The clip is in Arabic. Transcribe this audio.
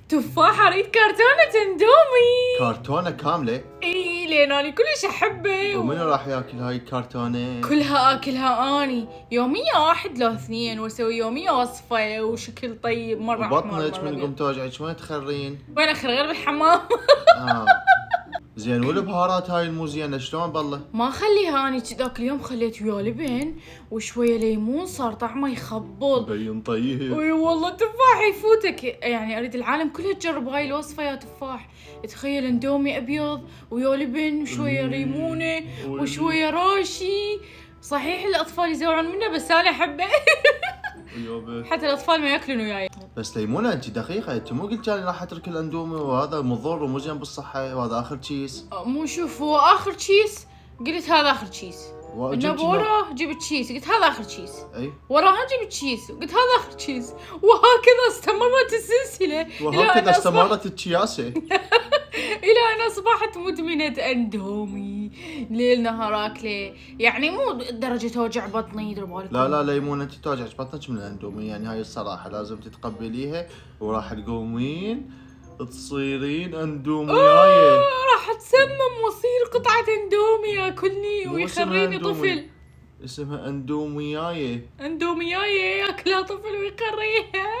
تفاحة اريد كرتونة اندومي. كرتونة كاملة؟ اي لان اني كلش احبه. ومنو راح ياكل هاي الكرتونة؟ كلها اكلها اني يومية 1 لو 2 واسوي يومية وصفة وشكل طيب مرة احمر وبطنك مرة من أبيض. يقوم توجعك وين تخرين؟ وين اخر غير بالحمام. زين والبهارات هاي المو زينة شلون بالله؟ ما خليها اني ذاك اليوم خليت ويا لبن وشوية ليمون صار طعمه يخبل. مبين طيب. اي والله تفاح يفوتك، يعني اريد العالم كلها تجرب هاي الوصفة يا تفاح. تخيل اندومي ابيض ويا لبن وشوية ليمونة وشوية راشي. صحيح الاطفال يزوعون منه بس انا احبه. حتى الاطفال ما ياكلون وياي. بس ليمونة انت دقيقة، انت مو قلت لي راح اترك الاندومي وهذا مضر ومو زين بالصحة وهذا اخر تشيس. مو شوف هو اخر تشيس، قلت هذا اخر تشيس. انه وراه جبت تشيس قلت هذا اخر تشيس. اي وراها جبت تشيس قلت هذا اخر تشيس. وهكذا استمرت السلسلة وهكذا استمرت التشياسة. الى ان اصبحت مدمنة اندومي ليل نهار اكله. يعني مو درجة وجع بطني يدري بالكم. لا ليمونة انت توجعك بطنك من الاندومي، يعني هاي الصراحة لازم تتقبليها وراح تقومين تصيرين اندومياية. راح اتسمم واصير قطعة اندومي ياكلني ويخريني طفل. اسمها اندومياية. اندومياية ياكلها طفل ويخريها.